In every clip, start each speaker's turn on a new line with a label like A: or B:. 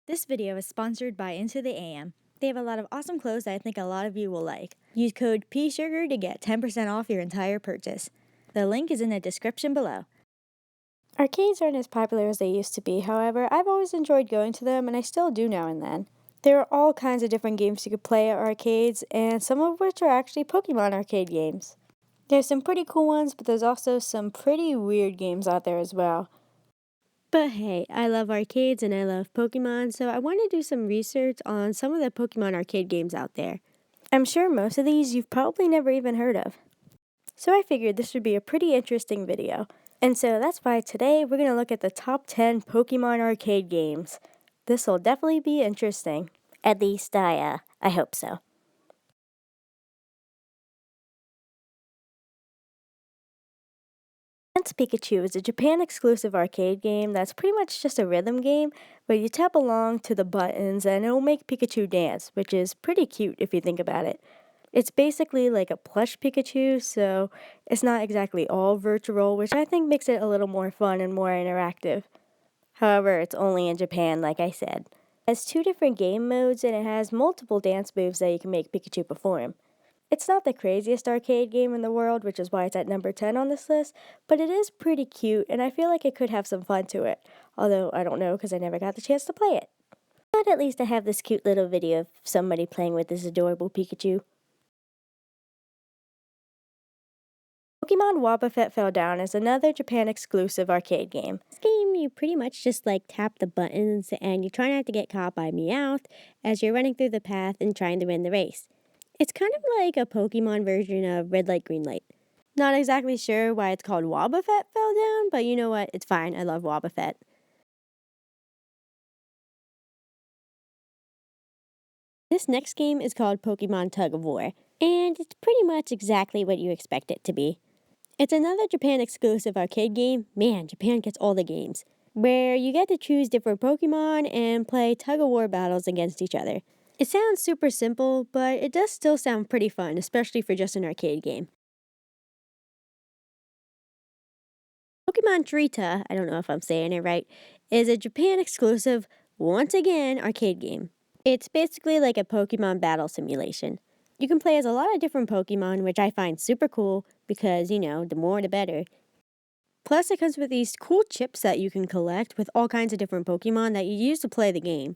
A: This video is sponsored by Into the AM. They have a lot of awesome clothes that I think a lot of you will like. Use code PSUGAR to get 10% off your entire purchase. The link is in the description below. Arcades aren't as popular as they used to be, however, I've always enjoyed going to them and I still do now and then. There are all kinds of different games you could play at arcades, and some of which are actually Pokemon arcade games. There's some pretty cool ones, but there's also some pretty weird games out there as well. But hey, I love arcades and I love Pokemon, so I want to do some research on some of the Pokemon arcade games out there. I'm sure most of these you've probably never even heard of. So I figured this would be a pretty interesting video. And so that's why today we're going to look at the top 10 Pokemon arcade games. This will definitely be interesting. At least I hope so. Dance Pikachu is a Japan-exclusive arcade game that's pretty much just a rhythm game, where you tap along to the buttons and it'll make Pikachu dance, which is pretty cute if you think about it. It's basically like a plush Pikachu, so it's not exactly all virtual, which I think makes it a little more fun and more interactive. However, it's only in Japan, like I said. It has 2 different game modes and it has multiple dance moves that you can make Pikachu perform. It's not the craziest arcade game in the world, which is why it's at number 10 on this list, but it is pretty cute, and I feel like it could have some fun to it. Although, I don't know because I never got the chance to play it. But at least I have this cute little video of somebody playing with this adorable Pikachu. Pokemon Wobbuffet Fell Down is another Japan-exclusive arcade game. This game, you pretty much just tap the buttons, and you try not to get caught by Meowth as you're running through the path and trying to win the race. It's kind of like a Pokemon version of Red Light, Green Light. Not exactly sure why it's called Wobbuffet Fell Down, but you know what? It's fine. I love Wobbuffet. This next game is called Pokemon Tug of War, and it's pretty much exactly what you expect it to be. It's another Japan-exclusive arcade game. Man, Japan gets all the games. Where you get to choose different Pokemon and play tug of war battles against each other. It sounds super simple, but it does still sound pretty fun, especially for just an arcade game. Pokemon Treati, I don't know if I'm saying it right, is a Japan-exclusive, once again, arcade game. It's basically like a Pokemon battle simulation. You can play as a lot of different Pokemon, which I find super cool because, the more the better. Plus, it comes with these cool chips that you can collect with all kinds of different Pokemon that you use to play the game.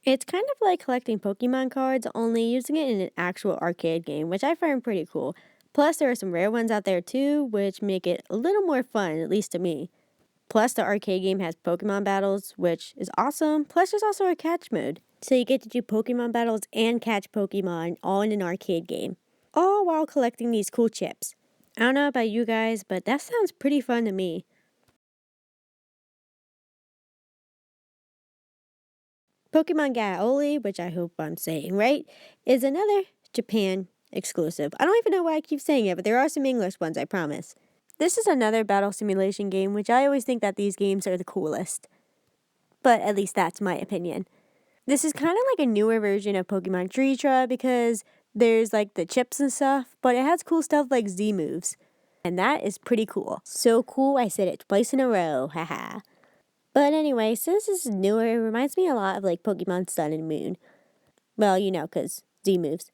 A: It's kind of like collecting Pokemon cards, only using it in an actual arcade game, which I find pretty cool. Plus, there are some rare ones out there too, which make it a little more fun, at least to me. Plus, the arcade game has Pokemon battles, which is awesome. Plus, there's also a catch mode. So you get to do Pokemon battles and catch Pokemon all in an arcade game. All while collecting these cool chips. I don't know about you guys, but that sounds pretty fun to me. Pokemon ga-ole, which I hope I'm saying right, is another Japan exclusive. I don't even know why I keep saying it, but there are some English ones, I promise. This is another battle simulation game, which I always think that these games are the coolest. But at least that's my opinion. This is kind of like a newer version of Pokemon Treati because there's the chips and stuff, but it has cool stuff like Z moves. And that is pretty cool. So cool, I said it twice in a row, haha. But anyway, since this is newer, it reminds me a lot of Pokemon Sun and Moon. Well, because Z moves.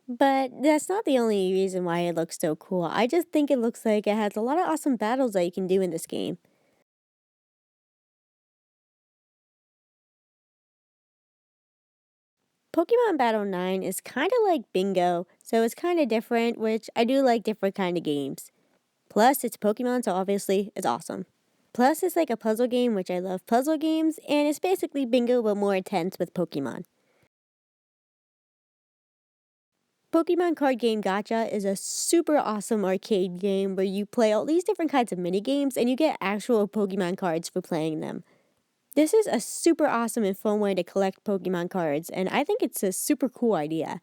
A: But that's not the only reason why it looks so cool. I just think it looks like it has a lot of awesome battles that you can do in this game. Pokemon Battle 9 is kind of like Bingo, so it's kind of different, which I do like different kind of games. Plus, it's Pokemon, so obviously it's awesome. Plus, it's like a puzzle game, which I love puzzle games, and it's basically Bingo but more intense with Pokemon. Pokemon Card Game Gacha is a super awesome arcade game where you play all these different kinds of mini games and you get actual Pokemon cards for playing them. This is a super awesome and fun way to collect Pokemon cards, and I think it's a super cool idea.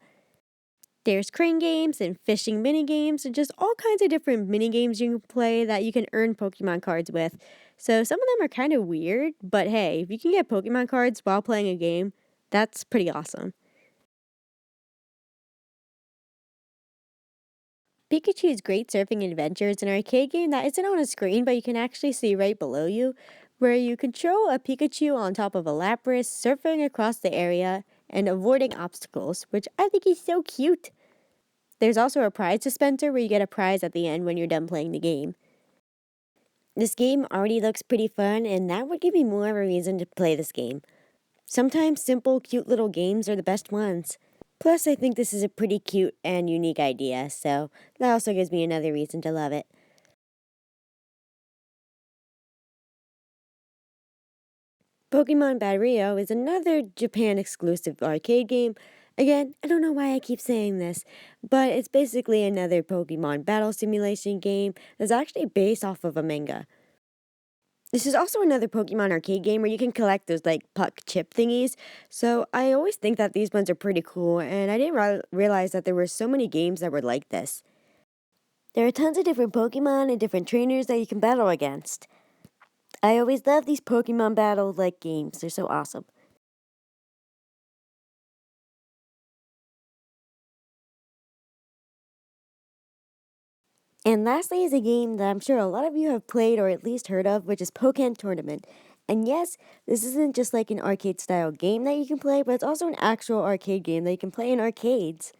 A: There's crane games and fishing mini games and just all kinds of different mini games you can play that you can earn Pokemon cards with. So some of them are kind of weird, but hey, if you can get Pokemon cards while playing a game, that's pretty awesome. Pikachu's Great Surfing Adventure is an arcade game that isn't on a screen, but you can actually see right below you, where you control a Pikachu on top of a Lapras, surfing across the area and avoiding obstacles, which I think is so cute. There's also a prize dispenser where you get a prize at the end when you're done playing the game. This game already looks pretty fun, and that would give me more of a reason to play this game. Sometimes simple, cute little games are the best ones. Plus, I think this is a pretty cute and unique idea, so that also gives me another reason to love it. Pokemon Battrio is another Japan-exclusive arcade game. Again, I don't know why I keep saying this, but it's basically another Pokemon battle simulation game that's actually based off of a manga. This is also another Pokemon arcade game where you can collect those puck chip thingies, so I always think that these ones are pretty cool, and I didn't realize that there were so many games that were like this. There are tons of different Pokemon and different trainers that you can battle against. I always love these Pokemon battle-like games. They're so awesome. And lastly is a game that I'm sure a lot of you have played or at least heard of, which is Pokken Tournament. And yes, this isn't just like an arcade-style game that you can play, but it's also an actual arcade game that you can play in arcades.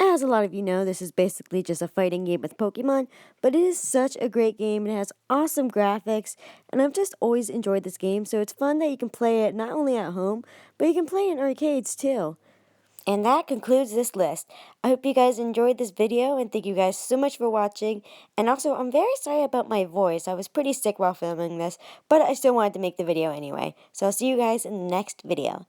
A: As a lot of you know, this is basically just a fighting game with Pokemon, but it is such a great game. It has awesome graphics, and I've just always enjoyed this game, so it's fun that you can play it not only at home, but you can play in arcades too. And that concludes this list. I hope you guys enjoyed this video, and thank you guys so much for watching. And also, I'm very sorry about my voice. I was pretty sick while filming this, but I still wanted to make the video anyway. So I'll see you guys in the next video.